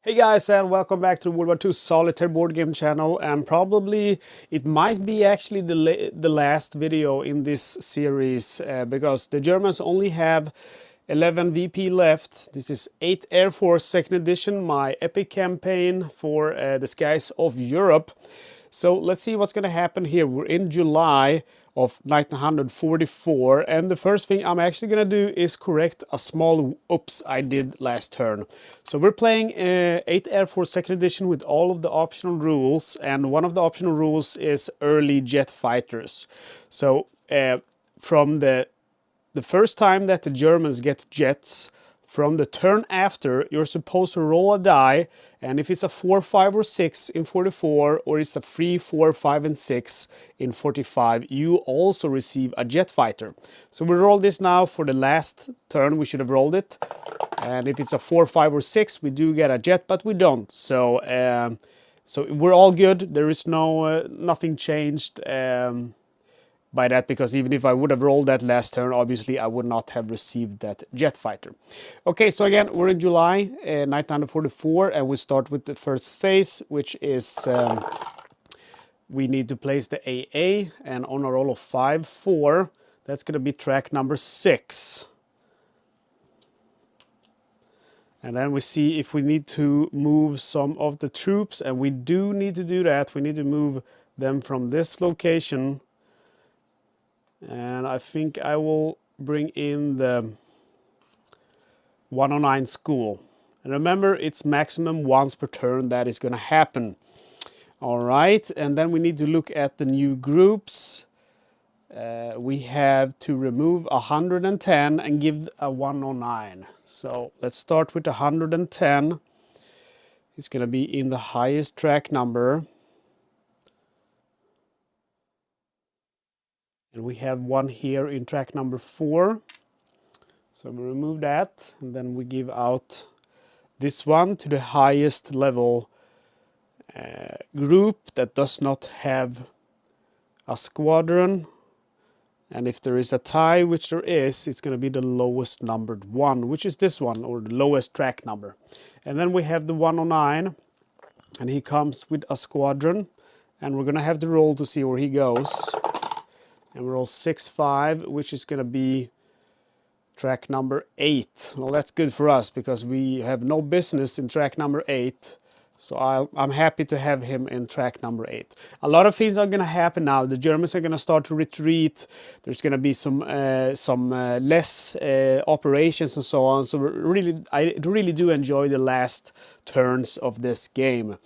Hey guys, and welcome back to the World War II Solitaire board game channel. And probably it might be actually the last video in this series because the Germans only have 11 VP left. This is 8th Air Force 2nd edition, my epic campaign for the skies of Europe. So let's see what's going to happen here. We're in July of 1944, and the first thing I'm actually going to do is correct a small oops I did last turn. So we're playing 8th Air Force 2nd edition with all of the optional rules, and one of the optional rules is early jet fighters. So from the first time that the Germans get jets, from the turn after, you're supposed to roll a die, and if it's a 4, 5, or 6 in 44, or it's a 3, 4, 5, and 6 in 45, you also receive a jet fighter. So we roll this now for the last turn, we should have rolled it. And if it's a 4, 5, or 6, we do get a jet, but we don't. So we're all good. There is nothing changed by that, because even if I would have rolled that last turn, obviously I would not have received that jet fighter. Okay, so again, we're in July 1944, and we start with the first phase, which is we need to place the AA, and on a roll of 5, 4, that's going to be track number 6. And then we see if we need to move some of the troops, and we do need to do that. We need to move them from this location. And I think I will bring in the 109 school. And remember, it's maximum once per turn that is going to happen. All right, and then we need to look at the new groups. We have to remove 110 and give a 109. So let's start with 110. It's going to be in the highest track number. And we have one here in track number 4. So we remove that, and then we give out this one to the highest level group that does not have a squadron. And if there is a tie, which there is, it's going to be the lowest numbered one, which is this one, or the lowest track number. And then we have the 109, and he comes with a squadron, and we're going to have to roll to see where he goes. And we roll 6, 5, which is going to be track number 8. Well, that's good for us because we have no business in track number 8. So I'm happy to have him in track number 8. A lot of things are going to happen now. The Germans are going to start to retreat. There's going to be some less operations and so on. So I really do enjoy the last turns of this game.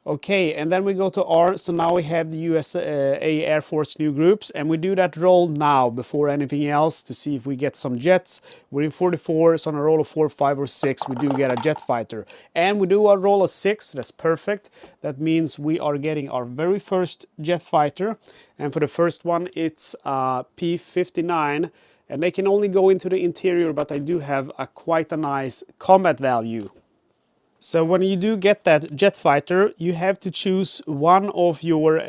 Okay, and then we go to R. So now we have the USA Air Force new groups, and we do that roll now before anything else to see if we get some jets. We're in 44, so on a roll of 4, 5, or 6, we do get a jet fighter. And we do a roll of 6, that's perfect. That means we are getting our very first jet fighter. And for the first one, it's P-59. And they can only go into the interior, but I do have quite a nice combat value. So when you do get that jet fighter, you have to choose one of your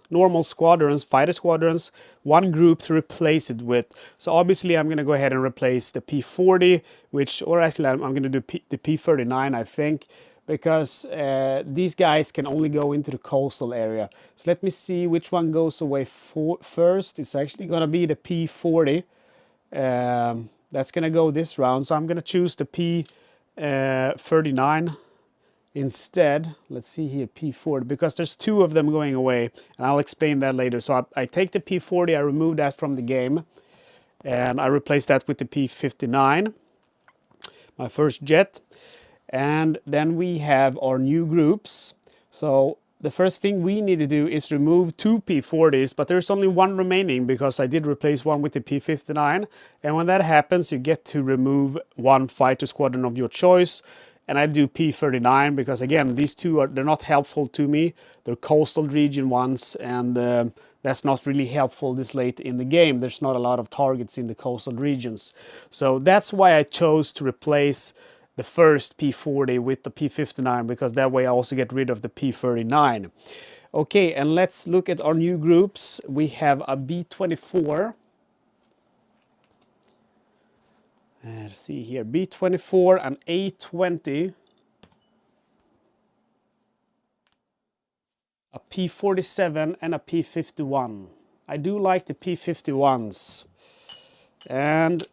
normal squadrons, fighter squadrons, one group to replace it with. So obviously I'm going to go ahead and replace the P-40, or actually I'm going to do the P-39, I think, because these guys can only go into the coastal area. So let me see which one goes away first. It's actually going to be the P-40. That's going to go this round. So I'm going to choose the P-39 instead. Let's see here, P-40, because there's 2 of them going away, and I'll explain that later. So I take the P-40, I remove that from the game, and I replace that with the P-59, my first jet. And then we have our new groups. So the first thing we need to do is remove 2 P-40s, but there's only 1 remaining because I did replace one with the P-59. And when that happens, you get to remove 1 fighter squadron of your choice. And I do P-39 because, again, these 2 they're not helpful to me. They're coastal region ones, and that's not really helpful this late in the game. There's not a lot of targets in the coastal regions. So that's why I chose to replace the first P-40 with the P-59, because that way I also get rid of the P-39. Okay, and let's look at our new groups. We have a B-24. Let's see here, B-24 and A-20. a P-47 and a P-51. I do like the P-51s. And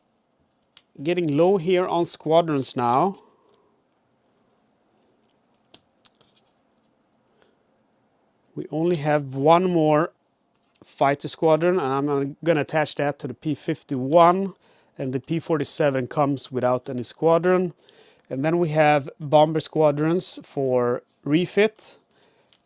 getting low here on squadrons now. We only have one more fighter squadron, and I'm going to attach that to the P-51, and the P-47 comes without any squadron. And then we have bomber squadrons for refit,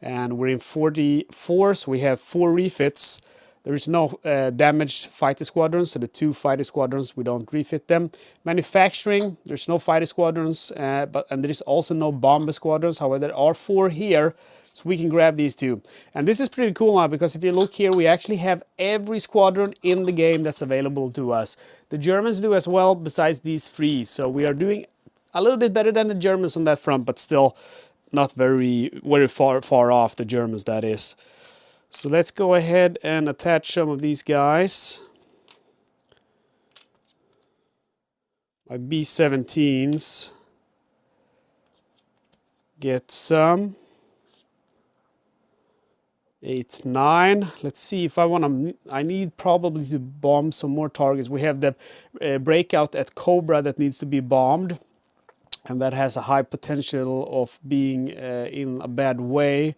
and we're in 44, so we have 4 refits. There is no damaged fighter squadrons, so the 2 fighter squadrons, we don't refit them. Manufacturing, there's no fighter squadrons, and there is also no bomber squadrons. However, there are 4 here, so we can grab these 2. And this is pretty cool now, because if you look here, we actually have every squadron in the game that's available to us. The Germans do as well, besides these 3. So we are doing a little bit better than the Germans on that front, but still not very far off, the Germans, that is. So let's go ahead and attach some of these guys. My B-17s. Get some. 8, 9. Let's see if I want to. I need probably to bomb some more targets. We have the breakout at Cobra that needs to be bombed, and that has a high potential of being in a bad way.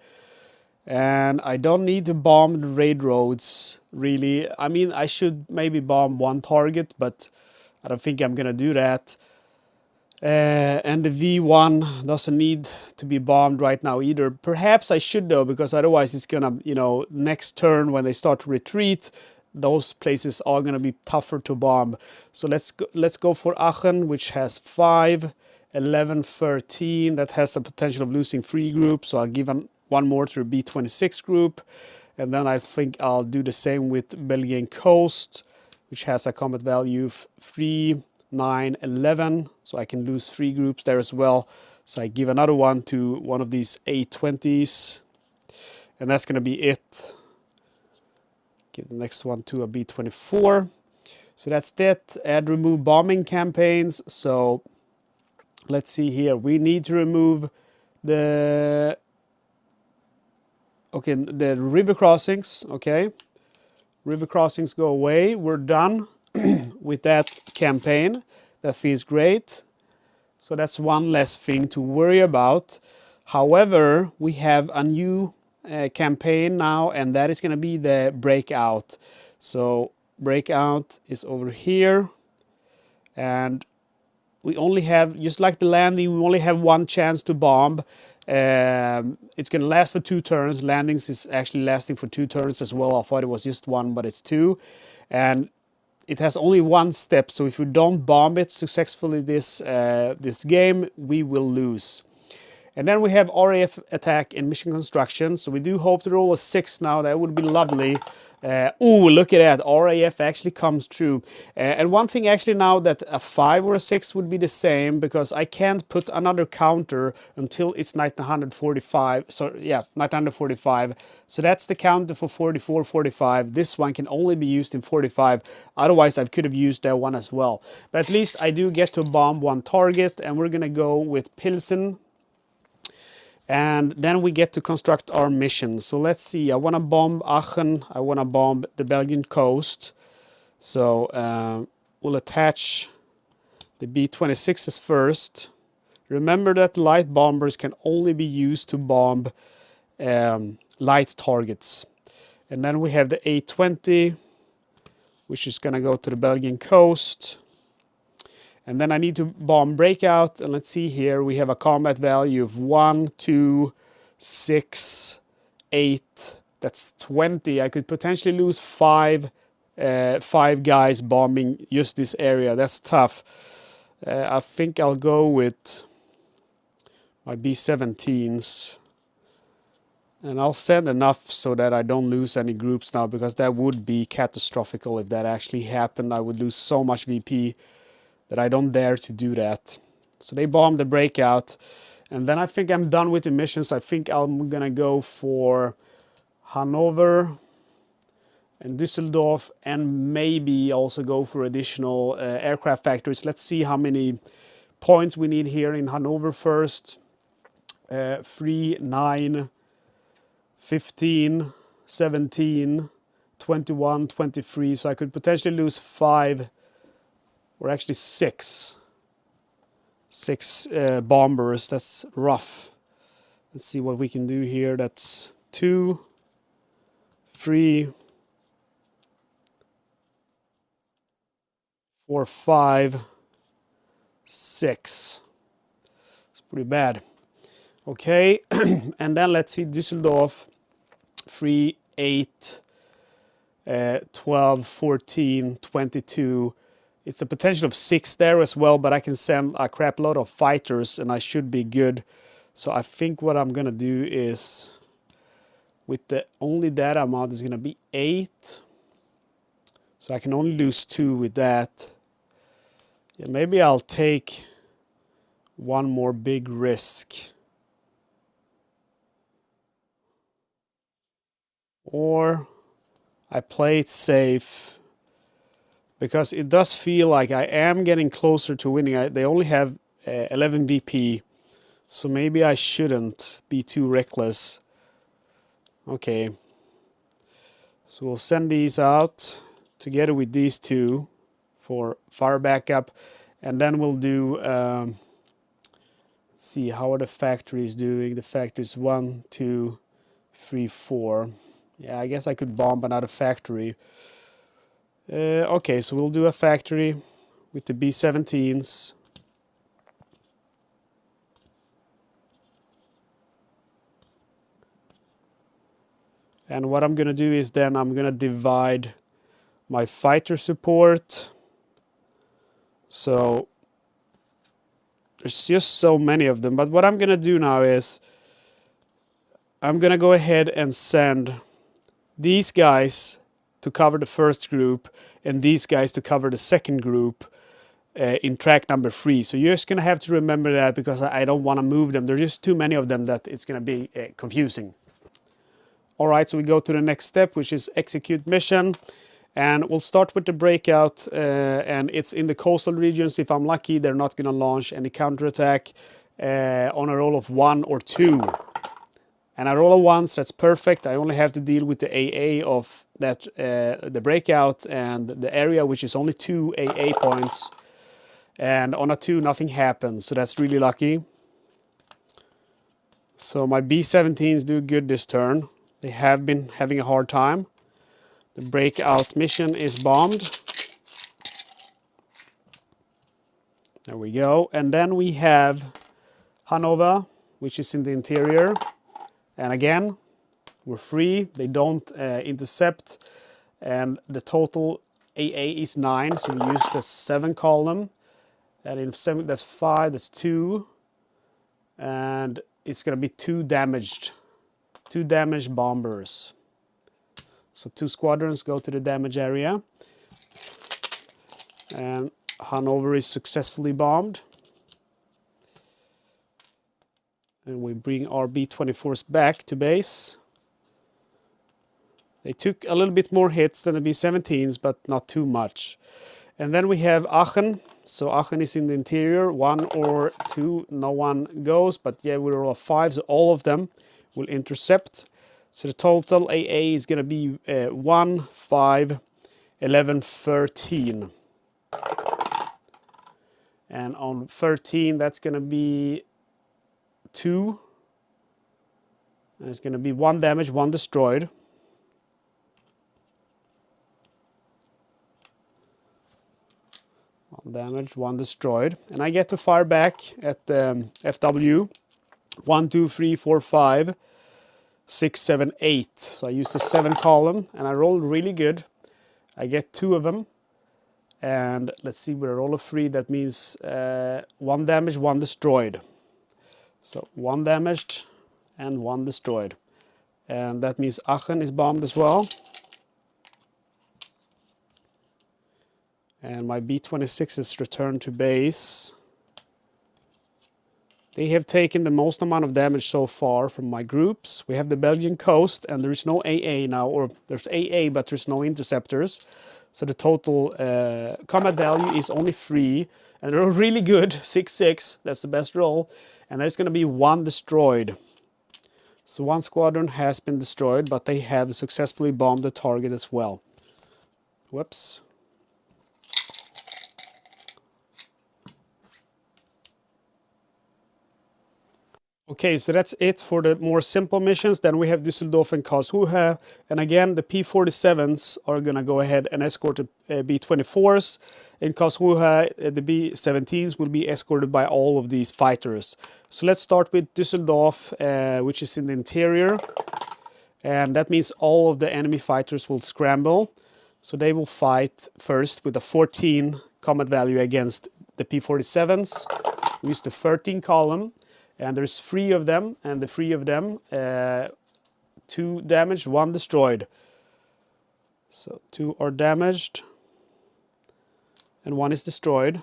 And I don't need to bomb the raid roads, really. I mean, I should maybe bomb one target, but I don't think I'm gonna do that. And the V1 doesn't need to be bombed right now either. Perhaps I should, though, because otherwise it's gonna, next turn when they start to retreat, those places are gonna be tougher to bomb. So let's go for Aachen, which has 5, 11, 13. That has a potential of losing 3 groups, so I'll give one more to the B-26 group. And then I think I'll do the same with Belgian Coast, which has a combat value of 3, 9, 11. So I can lose 3 groups there as well. So I give another one to one of these A-20s. And that's going to be it. Give the next one to a B-24. So that's that. Add remove bombing campaigns. So let's see here. We need to remove the river crossings. Okay, river crossings go away. We're done with that campaign. That feels great. So that's one less thing to worry about. However, we have a new campaign now, and that is going to be the breakout. So breakout is over here, and we only have, just like the landing, we only have one chance to bomb. It's going to last for 2 turns. Landings is actually lasting for 2 turns as well. I thought it was just 1, but it's 2. And it has only 1 step, so if we don't bomb it successfully this game, we will lose. And then we have RAF attack and mission construction. So we do hope to roll a 6 now. That would be lovely. Ooh, look at that. RAF actually comes true. And one thing actually now, that a 5 or a 6 would be the same, because I can't put another counter until it's 1945. So yeah, 1945. So that's the counter for 44, 45. This one can only be used in 45. Otherwise, I could have used that one as well. But at least I do get to bomb 1 target, and we're going to go with Pilsen. And then we get to construct our mission. So let's see, I want to bomb Aachen, I want to bomb the Belgian coast. So we'll attach the B-26s first. Remember that light bombers can only be used to bomb light targets. And then we have the A-20, which is going to go to the Belgian coast. And then I need to bomb breakout, and let's see here, we have a combat value of 1, 2, 6, 8. That's 20. I could potentially lose 5 guys bombing just this area. That's tough. I think I'll go with my B-17s. And I'll send enough so that I don't lose any groups now, because that would be catastrophic if that actually happened. I would lose so much VP that I don't dare to do that. So they bombed the breakout. And then I think I'm done with the missions. I think I'm going to go for Hanover and Düsseldorf, and maybe also go for additional aircraft factories. Let's see how many points we need here in Hanover first. 3, 9, 15, 17, 21, 23. So I could potentially lose 5, or actually 6. 6 bombers. That's rough. Let's see what we can do here. That's 2, 3, 4, 5, 6. It's pretty bad. Okay, and then let's see Düsseldorf. 3, 8, 12, 14, 22. It's a potential of 6 there as well, but I can send a crap load of fighters and I should be good. So I think what I'm gonna do is, with the only that amount is gonna be 8. So I can only lose 2 with that. Yeah, maybe I'll take one more big risk. Or I play it safe, because it does feel like I am getting closer to winning. They only have 11 VP, so maybe I shouldn't be too reckless. Okay, so we'll send these out together with these 2 for fire backup, and then we'll do, let's see, how are the factories doing? The factories 1, 2, 3, 4. Yeah, I guess I could bomb another factory. Okay, so we'll do a factory with the B-17s. And what I'm going to do is then I'm going to divide my fighter support. So there's just so many of them. But what I'm going to do now is I'm going to go ahead and send these guys to cover the first group and these guys to cover the second group in track number 3. So you're just going to have to remember that, because I don't want to move them. There's just too many of them that it's going to be confusing. All right, so we go to the next step, which is execute mission. And we'll start with the breakout, and it's in the coastal regions. If I'm lucky, they're not going to launch any counterattack on a roll of 1 or 2. And I roll a 1, so that's perfect. I only have to deal with the AA of that, the breakout and the area, which is only 2 AA points. And on a 2, nothing happens, so that's really lucky. So my B-17s do good this turn. They have been having a hard time. The breakout mission is bombed. There we go. And then we have Hanover, which is in the interior. And again, we're free. They don't intercept. And the total AA is 9, so we use the 7 column. And in 7, that's 5, that's 2. And it's going to be 2 damaged bombers. So 2 squadrons go to the damage area. And Hanover is successfully bombed. And we bring our B-24s back to base. They took a little bit more hits than the B-17s, but not too much. And then we have Aachen. So Aachen is in the interior. 1 or 2, no one goes. But yeah, we roll a 5, so all of them will intercept. So the total AA is going to be 1, 5, 11, 13. And on 13, that's going to be 2. And it's going to be 1 damage, 1 destroyed. Damage, 1 destroyed. And I get to fire back at the FW. 1, 2, 3, 4, 5, 6, 7, 8. So I use the 7 column and I roll really good. I get 2 of them. And let's see, with a roll of 3, that means 1 damage, 1 destroyed. So 1 damaged and 1 destroyed. And that means Aachen is bombed as well. And my B-26 is returned to base. They have taken the most amount of damage so far from my groups. We have the Belgian coast, and there is no AA now, or there's AA, but there's no interceptors. So the total combat value is only 3, and they're really good, 6-6, that's the best roll. And there's going to be 1 destroyed. So one squadron has been destroyed, but they have successfully bombed the target as well. Whoops. Okay, so that's it for the more simple missions. Then we have Düsseldorf and Karlsruhe. And again, the P-47s are going to go ahead and escort the B-24s. In Karlsruhe, the B-17s will be escorted by all of these fighters. So let's start with Düsseldorf, which is in the interior. And that means all of the enemy fighters will scramble. So they will fight first with a 14 combat value against the P-47s. We use the 13 column. And there's 3 of them, and the 3 of them, 2 damaged, 1 destroyed. So 2 are damaged, and 1 is destroyed.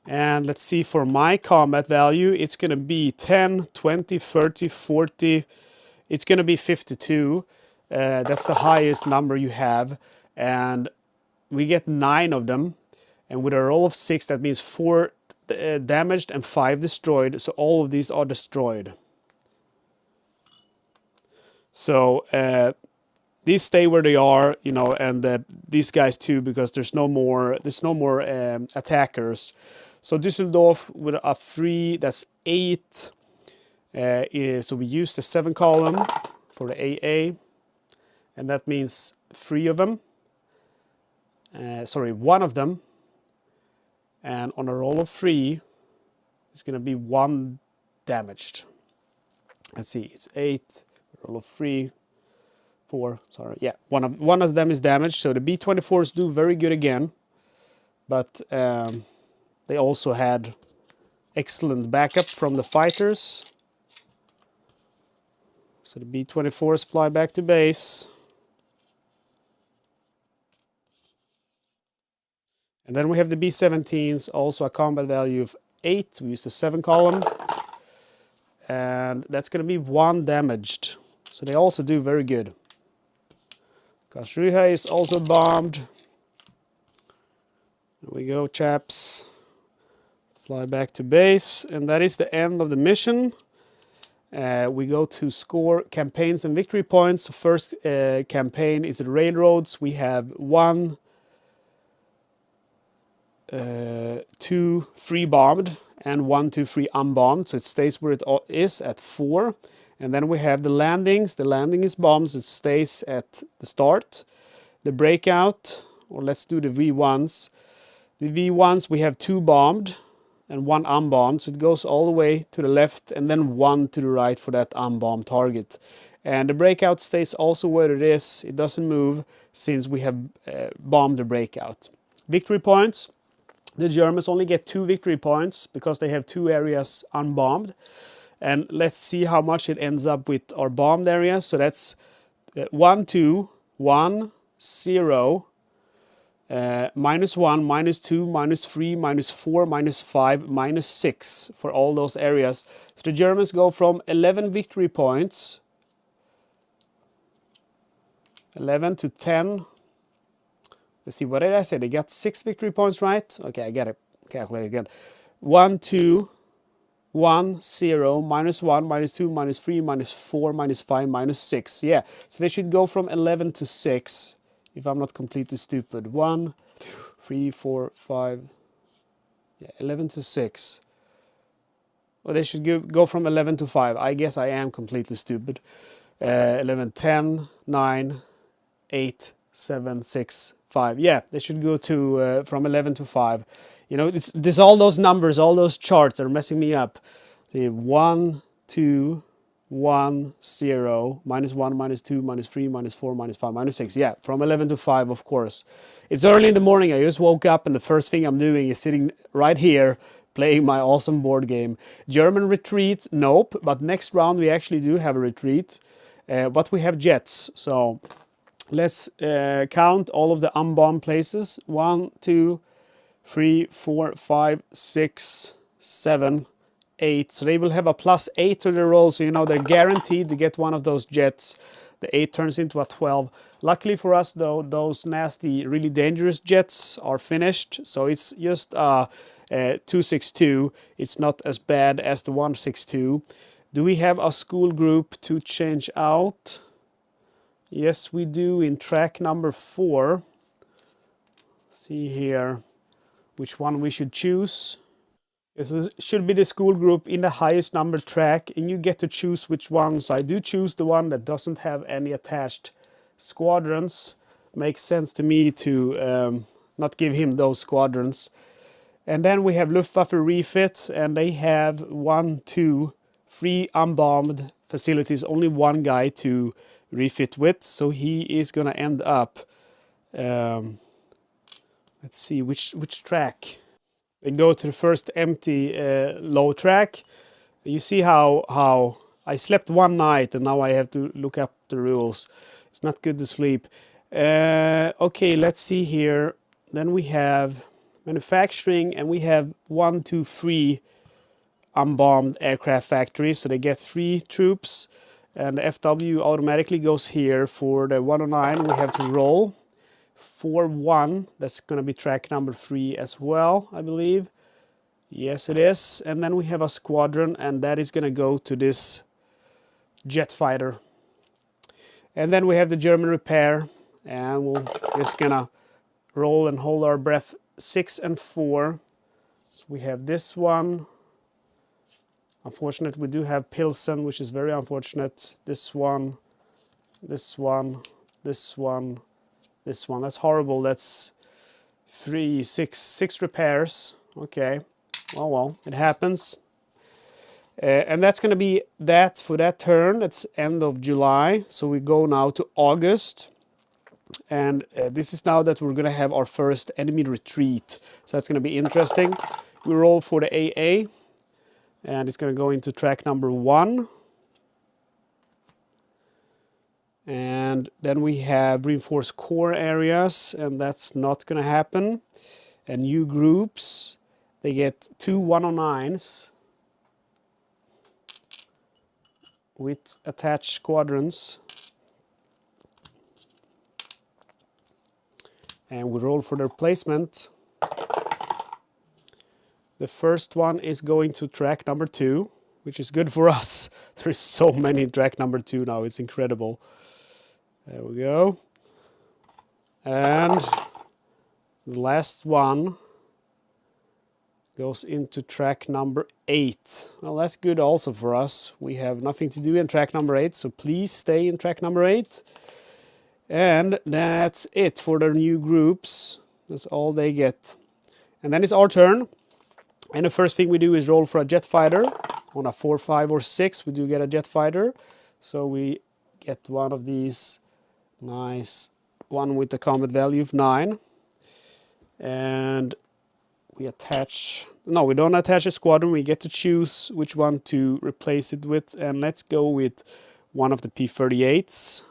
And let's see, for my combat value, it's going to be 10, 20, 30, 40. It's going to be 52. That's the highest number you have. And we get 9 of them. And with a roll of 6, that means 4 damaged and 5 destroyed. So all of these are destroyed. So these stay where they are, you know, and these guys too, because there's no more attackers. So Düsseldorf with a 3, that's 8. So we use the 7 column for the AA, and that means 3 of them. Sorry, 1 of them. And on a roll of 3, it's going to be 1 damaged. Let's see, it's 8, roll of 3, 4, sorry, yeah, one of them is damaged. So the B-24s do very good again, but they also had excellent backup from the fighters. So the B-24s fly back to base. And then we have the B-17s, also a combat value of 8. We use the 7 column. And that's going to be 1 damaged. So they also do very good. Karlsruhe is also bombed. There we go, chaps. Fly back to base. And that is the end of the mission. We go to score campaigns and victory points. First campaign is the railroads. We have 1, 2, 3 bombed and 1, 2, 3 unbombed. So it stays where it is at 4. And then we have the landings. The landing is bombed, so it stays at the start. The breakout, or let's do the V1s. The V1s, we have 2 bombed and 1 unbombed. So it goes all the way to the left and then 1 to the right for that unbombed target. And the breakout stays also where it is. It doesn't move since we have bombed the breakout. Victory points. The Germans only get 2 victory points because they have 2 areas unbombed. And let's see how much it ends up with our bombed area. So that's 1, 2, 1, 0, -1, -2, -3, -4, -5, -6 for all those areas. So the Germans go from 11 victory points, 11 to 10. Let's see, what did I say? They got 6 victory points, right? Okay, I get it. Calculate again. 1, 2, 1, 0, -1, -2, -3, -4, -5, -6. Yeah, so they should go from 11 to 6, if I'm not completely stupid. 1, 2, 3, 4, 5, yeah, 11 to 6. Well, they should go from 11 to 5. I guess I am completely stupid. 11, 10, 9, 8, 7, 6, 5. Yeah, they should go to from 11 to 5. You know, this all those numbers, all those charts are messing me up. The 1, 2, 1, 0, -1, -2, -3, -4, -5, -6. Yeah, from 11 to 5, of course. It's early in the morning. I just woke up and the first thing I'm doing is sitting right here playing my awesome board game. German retreat? Nope. But next round we actually do have a retreat. But we have jets. So let's count all of the unbombed places. 1, 2, 3, 4, 5, 6, 7, 8. So they will have a +8 to their roll. So, you know, they're guaranteed to get one of those jets. the 8 turns into a 12. Luckily for us, though, those nasty, really dangerous jets are finished, so it's just 262. It's not as bad as the 162. Do we have a school group to change out? Yes, we do in track number 4. See here which one we should choose. This should be the school group in the highest number track, and you get to choose which one. So I do choose the one that doesn't have any attached squadrons. Makes sense to me to not give him those squadrons. And then we have Luftwaffe refits, and they have 1, 2, 3 unbombed facilities. Only one guy to refit with, so he is gonna end up. Let's see which track. They go to the first empty low track. You see how I slept one night and now I have to look up the rules. It's not good to sleep. Okay, let's see here. Then we have manufacturing, and we have 1, 2, 3 unbombed aircraft factories. So they get 3 troops, and the FW automatically goes here. For the 109, we have to roll. 4-1, that's going to be track number 3 as well, I believe. Yes, it is. And then we have a squadron, and that is going to go to this jet fighter. And then we have the German repair, and we're just going to roll and hold our breath. 6 and 4. So we have this one. Unfortunately, we do have Pilsen, which is very unfortunate. This one, this one, this one. This one, that's horrible. That's 6 repairs. Okay, well, it happens. And that's going to be that for that turn. That's end of July. So we go now to August. And this is now that we're going to have our first enemy retreat. So that's going to be interesting. We roll for the AA. And it's going to go into track number 1. And then we have reinforced core areas, and that's not going to happen. And new groups, they get 2 109s with attached squadrons. And we roll for their placement. The first one is going to track number 2, which is good for us. There's so many in track number 2 now, it's incredible. There we go. And the last one goes into track number 8. Well, that's good also for us. We have nothing to do in track number 8, so please stay in track number 8. And that's it for their new groups. That's all they get. And then it's our turn. And the first thing we do is roll for a jet fighter. On a 4, 5, or 6, we do get a jet fighter. So we get one of these. Nice. One with the combat value of 9. And we attach... No, we don't attach a squadron. We get to choose which one to replace it with. And let's go with one of the P-38s,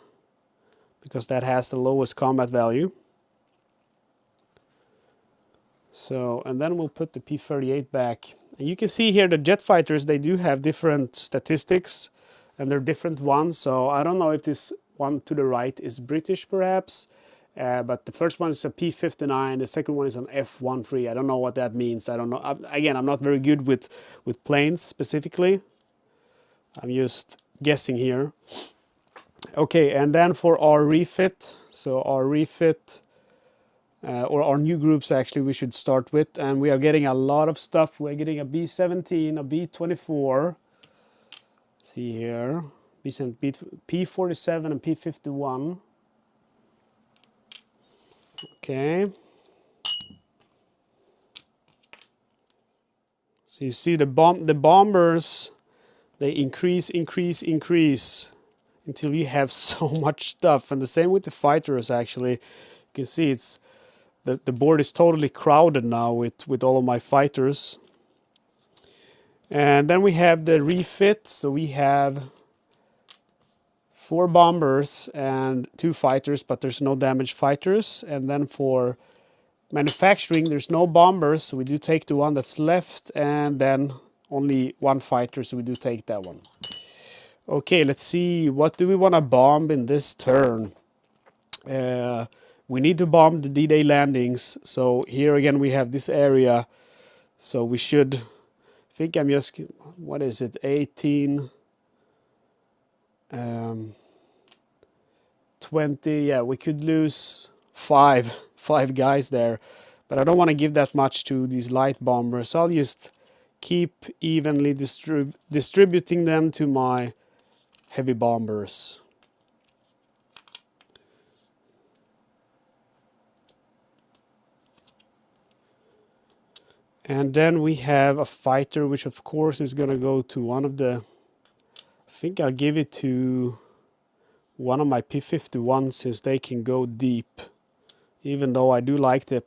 because that has the lowest combat value. So, and then we'll put the P-38 back. And you can see here the jet fighters, they do have different statistics, and they're different ones. So I don't know if this one to the right is British, perhaps. But the first one is a P-59. The second one is an F-13. I don't know what that means. I don't know. Again, I'm not very good with planes specifically. I'm just guessing here. Okay, and then for our refit. So our refit, or our new groups actually, we should start with. And we are getting a lot of stuff. We're getting a B-17, a B-24. See here. P-47 and P-51. Okay. So you see the bombers, they increase until you have so much stuff. And the same with the fighters, actually. You can see it's the board is totally crowded now with all of my fighters. And then we have the refit. So we have 4 bombers and 2 fighters, but there's no damaged fighters. And then for manufacturing, there's no bombers, so we do take the one that's left, and then only 1 fighter, so we do take that one. Okay, let's see. What do we want to bomb in this turn? We need to bomb the D-Day landings. So here again we have this area. So we should, I think I'm just, what is it, 18, 20. Yeah, we could lose five guys there. But I don't want to give that much to these light bombers. So I'll just keep evenly distributing them to my heavy bombers. And then we have a fighter, which of course is going to go to one of the, I think I'll give it to one of my P-51 since they can go deep. Even though I do like the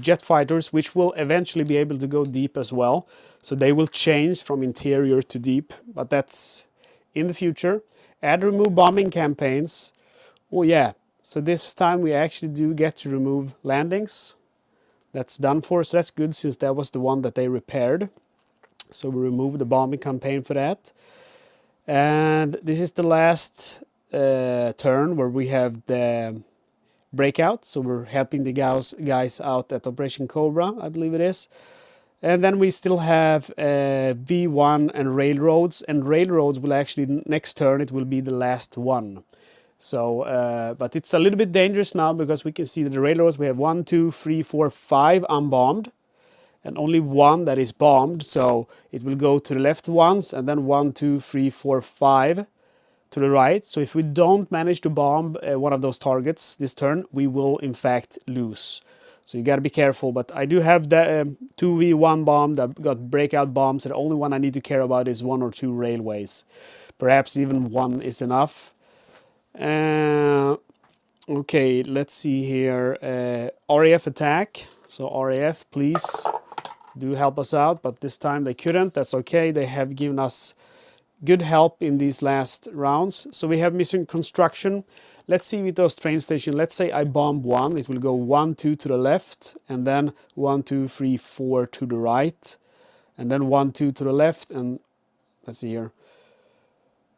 jet fighters, which will eventually be able to go deep as well. So they will change from interior to deep, but that's in the future. Add remove bombing campaigns. Oh yeah, so this time we actually do get to remove landings. That's done for, so that's good since that was the one that they repaired. So we remove the bombing campaign for that. And this is the last turn where we have the breakout. So we're helping the guys out at Operation Cobra, I believe it is. And then we still have V1 and railroads. And railroads will actually, next turn, it will be the last one. So, but it's a little bit dangerous now because we can see that the railroads, we have 1, 2, 3, 4, 5 unbombed. And only one that is bombed. So it will go to the left once and then 1, 2, 3, 4, 5 to the right. So if we don't manage to bomb one of those targets this turn, we will in fact lose. So you got to be careful. But I do have the 2v1 bomb that got breakout bombs. And the only one I need to care about is 1 or 2 railways. Perhaps even 1 is enough. Okay, let's see here. RAF attack. So RAF, please do help us out. But this time they couldn't. That's okay. They have given us good help in these last rounds. So we have missing construction. Let's see with those train stations. Let's say I bomb 1. It will go 1, 2 to the left. And then 1, 2, 3, 4 to the right. And then 1, 2 to the left. And let's see here.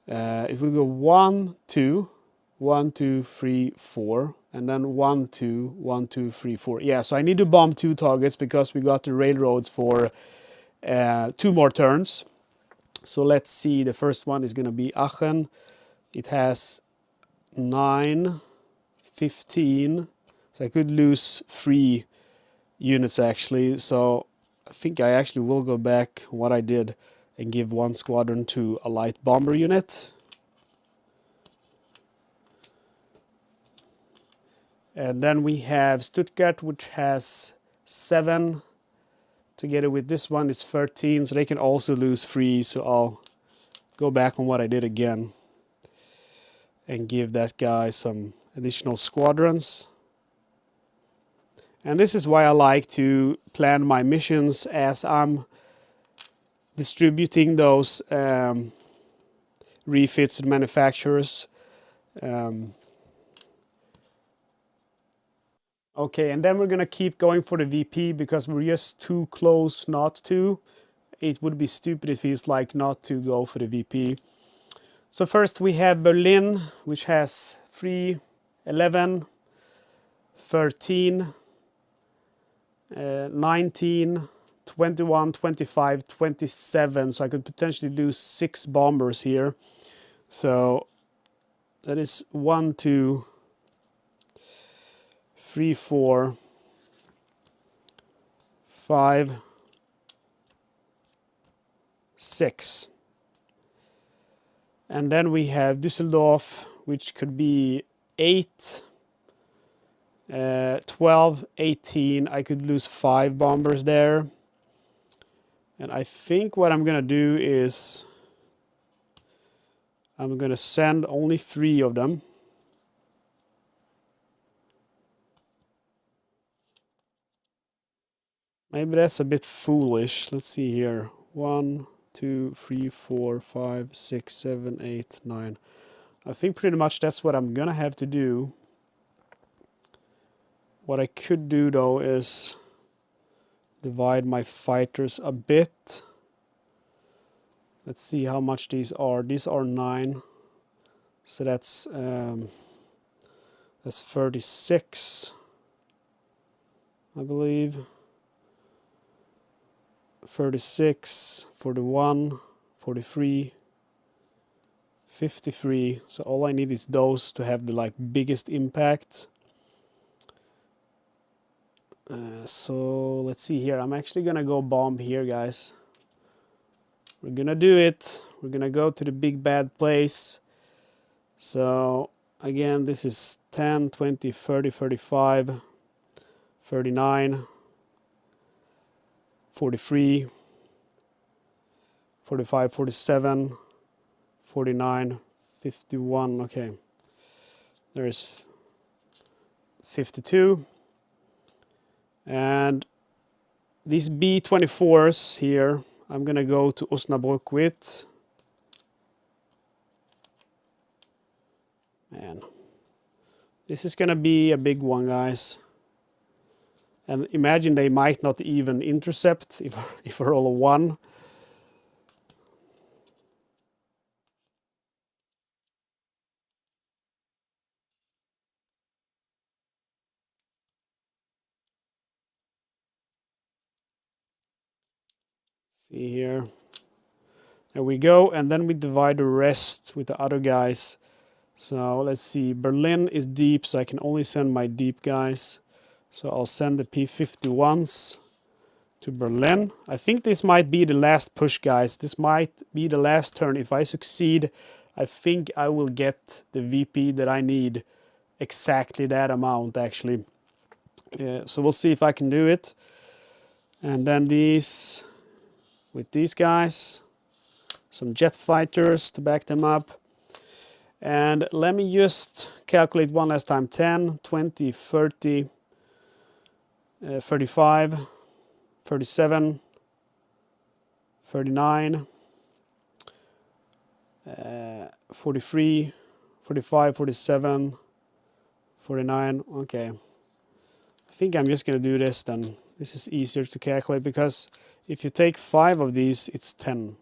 It will go 1, 2. 1, 2, 3, 4, and then 1, 2, 1, 2, 3, 4. Yeah, so I need to bomb 2 targets because we got the railroads for 2 more turns. So let's see, the first one is going to be Aachen. It has 9, 15, so I could lose 3 units actually. So I think I actually will go back what I did and give 1 squadron to a light bomber unit. And then we have Stuttgart, which has 7. Together with this one is 13. So they can also lose 3. So I'll go back on what I did again. And give that guy some additional squadrons. And this is why I like to plan my missions as I'm distributing those refits to manufacturers. Okay, and then we're going to keep going for the VP because we're just too close not to. It would be stupid, it feels like, not to go for the VP. So first we have Berlin, which has 3, 11, 13, 19, 21, 25, 27. So I could potentially do 6 bombers here. So that is 1, 2, 3, 4, 5, 6. And then we have Düsseldorf, which could be 8, 12, 18. I could lose 5 bombers there. And I think what I'm going to do is I'm going to send only 3 of them. Maybe that's a bit foolish. Let's see here. 1, 2, 3, 4, 5, 6, 7, 8, 9. I think pretty much that's what I'm going to have to do. What I could do though is divide my fighters a bit. Let's see how much these are. These are 9. So that's 36, I believe. 36, 41, 43, 53. So all I need is those to have the like biggest impact. So let's see here. I'm actually gonna go bomb here, guys. We're gonna do it. We're gonna go to the big bad place. So again, this is 10, 20, 30, 35, 39, 43, 45, 47, 49, 51. Okay. There's 52. And these B24s here, I'm going to go to Osnabrück with. Man, this is going to be a big one, guys. And imagine they might not even intercept if I roll a 1. See here. There we go. And then we divide the rest with the other guys. So let's see. Berlin is deep, so I can only send my deep guys. So I'll send the P51s to Berlin. I think this might be the last push, guys. This might be the last turn. If I succeed, I think I will get the VP that I need. Exactly that amount, actually. So we'll see if I can do it. And then these, with these guys, some jet fighters to back them up. And let me just calculate one last time. 10, 20, 30, 35, 37, 39, 43, 45, 47, 49. Okay. I think I'm just going to do this then. This is easier to calculate because if you take 5 of these, it's 10.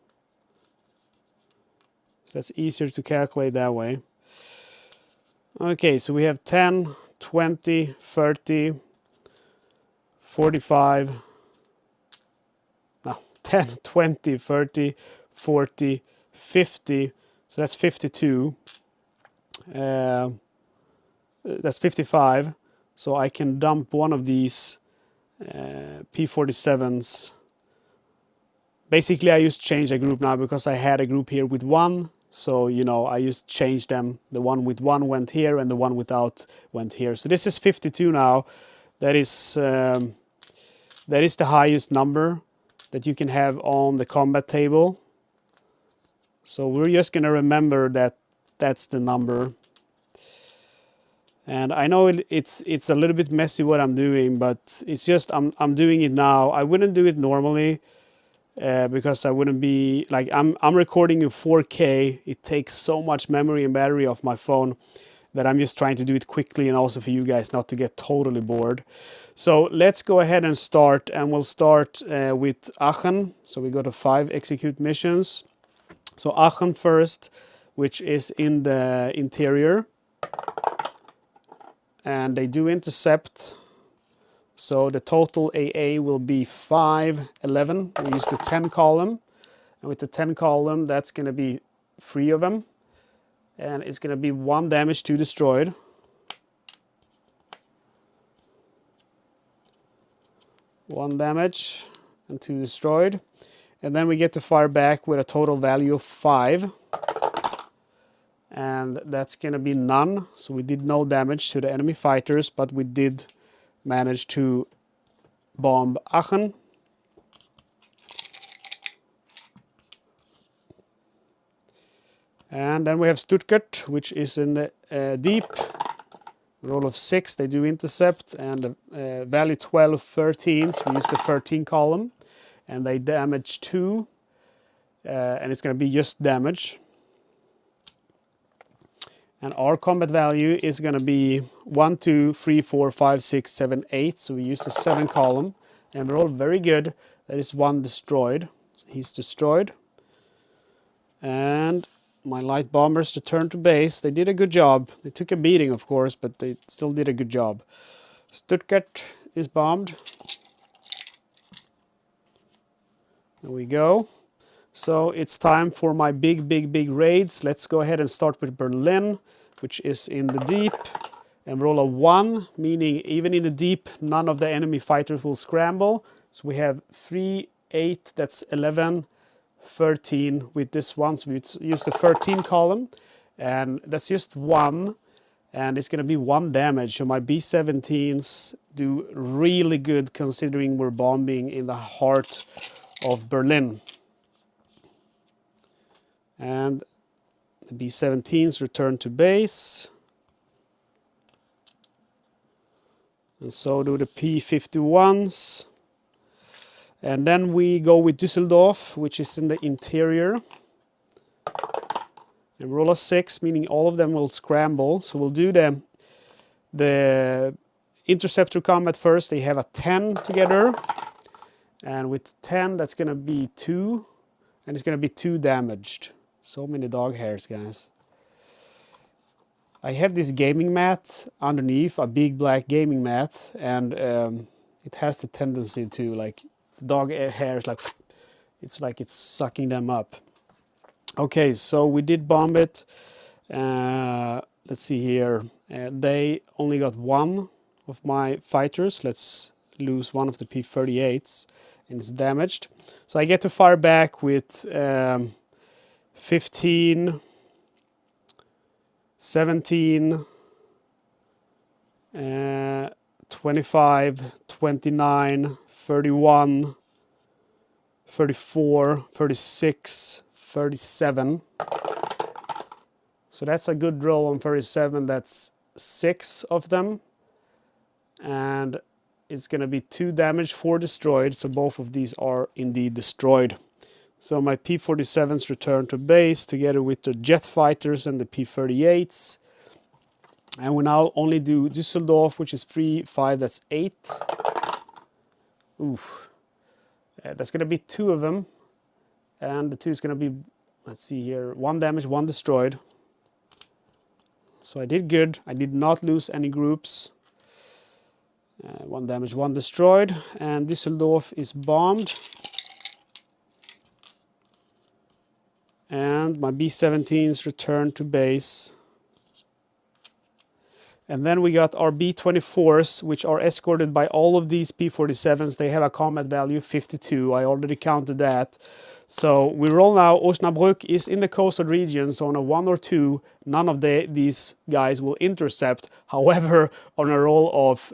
So that's easier to calculate that way. Okay, so we have 10, 20, 30, 45, no, 10, 20, 30, 40, 50. So that's 52. That's 55. So I can dump one of these P47s. Basically, I just changed a group now because I had a group here with 1. So, you know, I just changed them. The one with 1 went here and the one without went here. So this is 52 now. That is the highest number that you can have on the combat table. So we're just going to remember that that's the number. And I know it's a little bit messy what I'm doing, but it's just I'm doing it now. I wouldn't do it normally because I wouldn't be like I'm recording in 4K. It takes so much memory and battery off my phone that I'm just trying to do it quickly and also for you guys not to get totally bored. So let's go ahead and start, and we'll start with Aachen. So we go to 5 execute missions. So Aachen first, which is in the interior. And they do intercept. So the total AA will be 5, 11. We use the 10 column. And with the 10 column, that's going to be 3 of them. And it's going to be 1 damage to destroyed. One damage and 2 destroyed. And then we get to fire back with a total value of 5. And that's going to be none. So we did no damage to the enemy fighters, but we did manage to bomb Aachen. And then we have Stuttgart, which is in the deep. Roll of 6, they do intercept, and the value 12, 13, so we use the 13 column. And they damage 2, and it's going to be just damage. And our combat value is going to be 1, 2, 3, 4, 5, 6, 7, 8. So we use the 7 column. And we're all very good. That is 1 destroyed. So he's destroyed. And my light bombers returned to base. They did a good job. They took a beating, of course, but they still did a good job. Stuttgart is bombed. There we go. So it's time for my big raids. Let's go ahead and start with Berlin, which is in the deep. And roll a 1, meaning even in the deep, none of the enemy fighters will scramble. So we have 3, 8, that's 11, 13 with this one. So we use the 13 column. And that's just 1. And it's going to be 1 damage. So my B-17s do really good considering we're bombing in the heart of Berlin. And the B-17s return to base. And so do the P-51s. And then we go with Düsseldorf, which is in the interior. And roll a 6, meaning all of them will scramble. So we'll do the interceptor combat first. They have a 10 together. And with 10, that's going to be 2. And it's going to be 2 damaged. So many dog hairs, guys. I have this gaming mat underneath, a big black gaming mat, and it has the tendency to, like, the dog hairs, like it's sucking them up. Okay, so we did bomb it. Let's see here. They only got 1 of my fighters. Let's lose 1 of the P-38s, and it's damaged. So I get to fire back with 15... 17, 25, 29, 31, 34, 36, 37. So that's a good roll on 37. That's 6 of them. And it's going to be 2 damage, 4 destroyed. So both of these are indeed destroyed. So my P-47s return to base together with the jet fighters and the P-38s. And we now only do Düsseldorf, which is 3, 5, that's 8. Oof. That's going to be 2 of them. And the 2 is going to be, let's see here, 1 damage, 1 destroyed. So I did good. I did not lose any groups. 1 damage, 1 destroyed. And Düsseldorf is bombed. And my B-17s return to base. And then we got our B-24s, which are escorted by all of these P-47s. They have a combat value of 52. I already counted that. So we roll now. Osnabrück is in the coastal region, so on a 1 or 2, none of these guys will intercept. However, on a roll of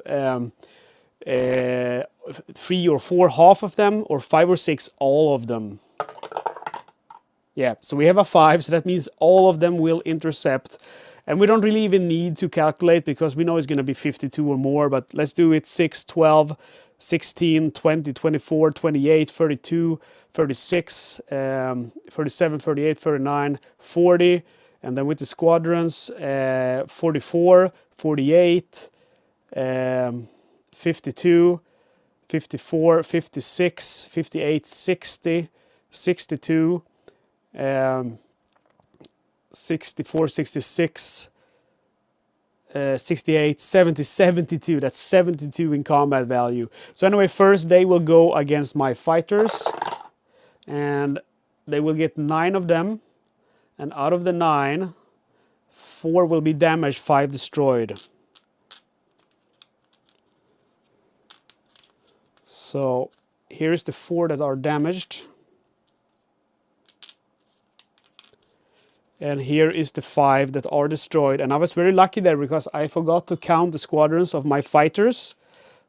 3 or 4, half of them, or 5 or 6, all of them. Yeah, so we have a 5, so that means all of them will intercept. And we don't really even need to calculate because we know it's going to be 52 or more, but let's do it 6, 12, 16, 20, 24, 28, 32, 36, 37, 38, 39, 40. And then with the squadrons, 44, 48, 52, 54, 56, 58, 60, 62, 64, 66, 68, 70, 72. That's 72 in combat value. So anyway, first they will go against my fighters. And they will get 9 of them. And out of the 9, 4 will be damaged, 5 destroyed. So here is the 4 that are damaged. And here is the 5 that are destroyed. And I was very lucky there because I forgot to count the squadrons of my fighters.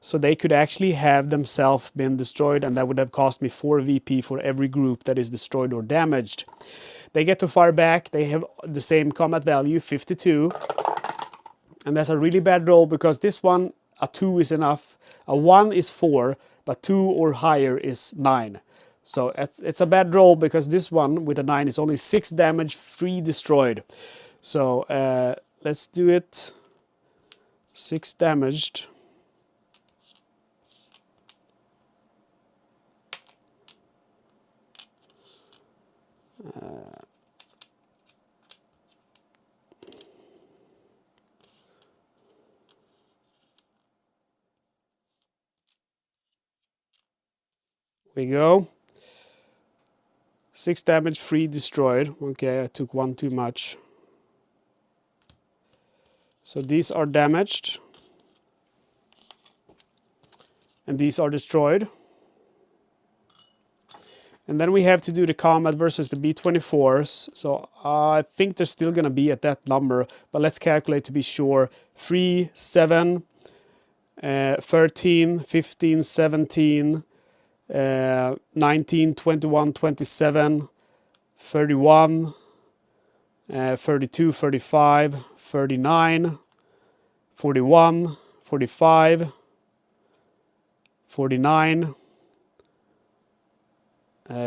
So they could actually have themselves been destroyed, and that would have cost me 4 VP for every group that is destroyed or damaged. They get to fire back. They have the same combat value, 52. And that's a really bad roll because this one, a 2 is enough. A 1 is 4, but 2 or higher is 9. So it's a bad roll because this one with a 9 is only 6 damage, 3 destroyed. So let's do it. 6 damaged. We go. 6 damage, 3 destroyed. Okay, I took 1 too much. So these are damaged. And these are destroyed. And then we have to do the combat versus the B-24s. So I think they're still going to be at that number. But let's calculate to be sure. 3, 7, 13, 15, 17, 19, 21, 27, 31, 32, 35, 39, 41, 45, 49,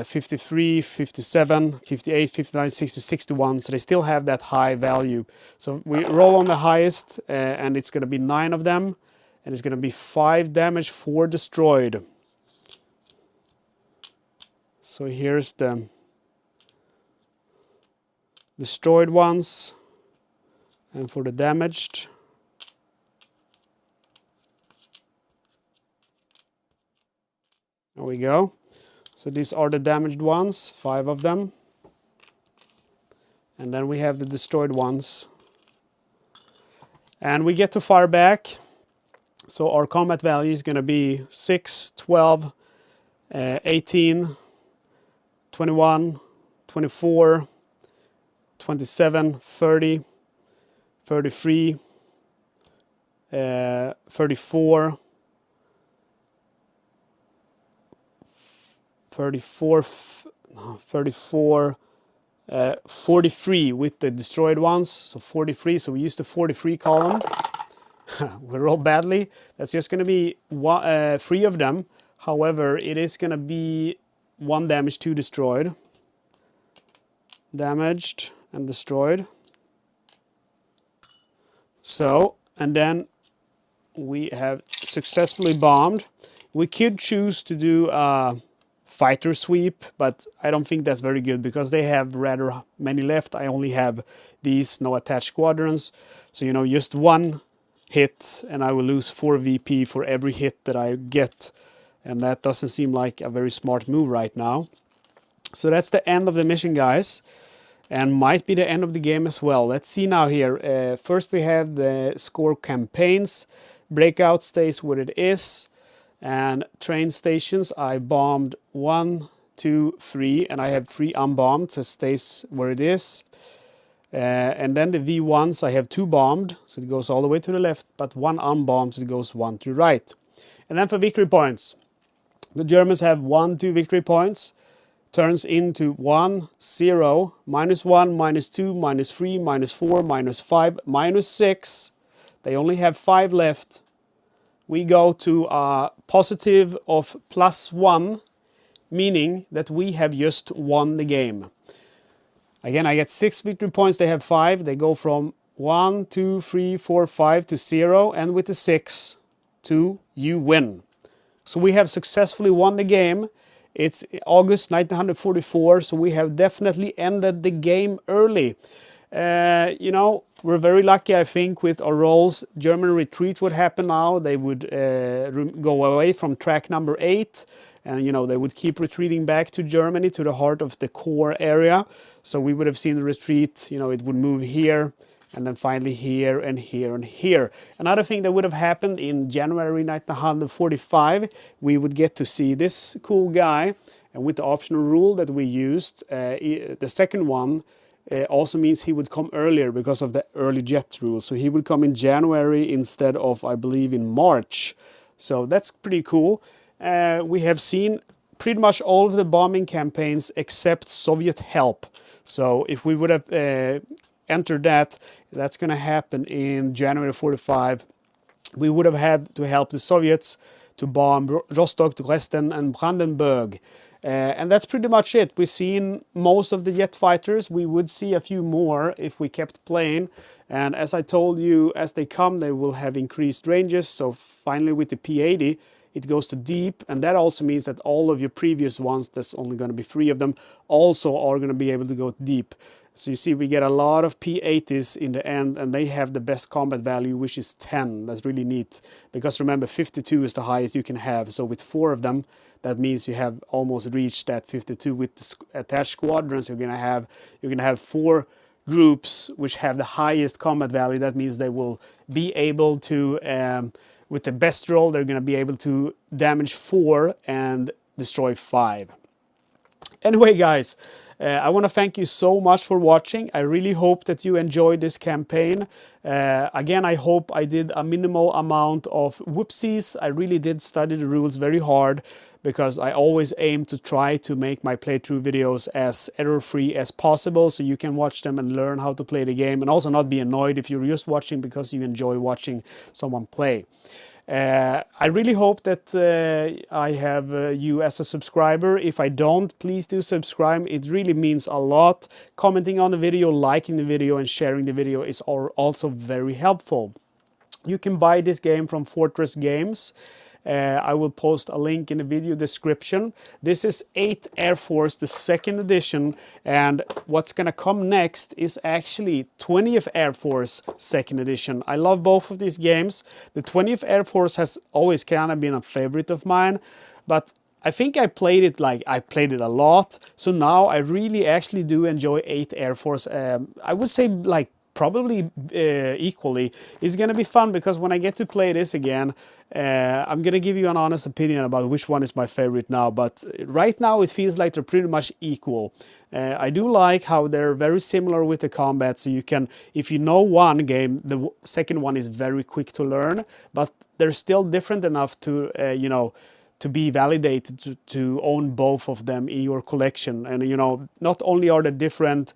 53, 57, 58, 59, 60, 61. So they still have that high value. So we roll on the highest, and it's going to be 9 of them. And it's going to be 5 damage for destroyed. So here's the destroyed ones. And for the damaged, there we go. So these are the damaged ones, 5 of them. And then we have the destroyed ones. And we get to fire back. So our combat value is going to be 6, 12, 18, 21, 24, 27, 30, 33, 34, 43 with the destroyed ones. So 43. So we use the 43 column. We roll badly. That's just going to be 3 of them. However, it is going to be 1 damage, 2 destroyed. Damaged and destroyed. So, and then we have successfully bombed. We could choose to do a fighter sweep, but I don't think that's very good because they have rather many left. I only have these, no attached squadrons. So, you know, just 1 hit and I will lose 4 VP for every hit that I get. And that doesn't seem like a very smart move right now. So that's the end of the mission, guys. And might be the end of the game as well. Let's see now here. First we have the score campaigns. Breakout stays where it is. And train stations, I bombed 1, 2, 3. And I have 3 unbombed, so it stays where it is. And then the V1s, I have 2 bombed, so it goes all the way to the left. But 1 unbombed, so it goes 1 to the right. And then for victory points. The Germans have 1, 2 victory points. Turns into 1, 0, -1, -2, -3, -4, -5, -6. They only have 5 left. We go to a positive of +1, meaning that we have just won the game. Again, I get 6 victory points, they have 5. They go from 1, 2, 3, 4, 5 to 0, and with the 6 to you win. So we have successfully won the game. It's August 1944, so we have definitely ended the game early. You know, we're very lucky, I think, with our rolls. German retreat would happen now. They would go away from track number 8. And, you know, they would keep retreating back to Germany, to the heart of the core area. So we would have seen the retreat, you know, it would move here. And then finally here and here and here. Another thing that would have happened in January 1945, we would get to see this cool guy. And with the optional rule that we used, the second one also means he would come earlier because of the early jet rule. So he would come in January instead of, I believe, in March. So that's pretty cool. We have seen pretty much all of the bombing campaigns except Soviet help. So if we would have entered that, that's going to happen in January 45. We would have had to help the Soviets to bomb Rostock, Dresden, and Brandenburg. And that's pretty much it. We've seen most of the jet fighters. We would see a few more if we kept playing. And as I told you, as they come, they will have increased ranges. So finally with the P-80, it goes to deep, and that also means that all of your previous ones, there's only going to be 3 of them, also are going to be able to go deep. So you see we get a lot of P80s in the end, and they have the best combat value, which is 10. That's really neat, because remember 52 is the highest you can have. So with 4 of them, that means you have almost reached that 52. With the attached squadrons, you're gonna have 4 groups which have the highest combat value. That means they will be able to, with the best roll, they're gonna be able to damage 4 and destroy 5. Anyway, guys, I want to thank you so much for watching. I really hope that you enjoyed this campaign. Again, I hope I did a minimal amount of whoopsies. I really did study the rules very hard, because I always aim to try to make my playthrough videos as error-free as possible, so you can watch them and learn how to play the game, and also not be annoyed if you're just watching because you enjoy watching someone play. I really hope that I have you as a subscriber. If I don't, please do subscribe. It really means a lot. Commenting on the video, liking the video, and sharing the video is also very helpful. You can buy this game from Fortress Games. I will post a link in the video description. This is 8th Air Force, the 2nd edition, and what's gonna come next is actually 20th Air Force 2nd edition. I love both of these games. The 20th Air Force has always kind of been a favorite of mine, but I think I played it a lot, so now I really actually do enjoy 8th Air Force. I would say like probably equally. It's gonna be fun, because when I get to play this again, I'm gonna give you an honest opinion about which one is my favorite now, but right now it feels like they're pretty much equal. I do like how they're very similar with the combat, so you can, if you know one game, the second one is very quick to learn, but they're still different enough to, you know, to be validated to own both of them in your collection. And you know, not only are they different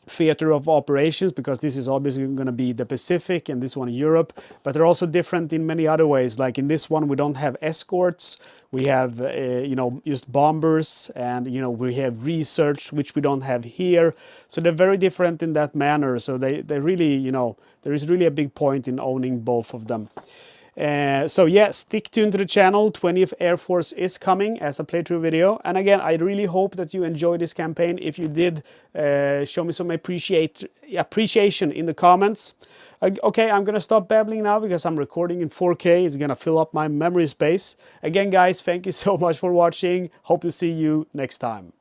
theater of operations, because this is obviously going to be the Pacific and this one Europe, but they're also different in many other ways. Like in this one we don't have escorts, we have you know, just bombers, and you know, we have research, which we don't have here. So they're very different in that manner. So they really, you know, there is really a big point in owning both of them. So yeah, stick tuned to the channel. 20th Air Force is coming as a playthrough video. And again, I really hope that you enjoyed this campaign. If you did, show me some appreciation in the comments. Okay, I'm gonna stop babbling now, because I'm recording in 4K. It's gonna fill up my memory space. Again, guys, thank you so much for watching. Hope to see you next time.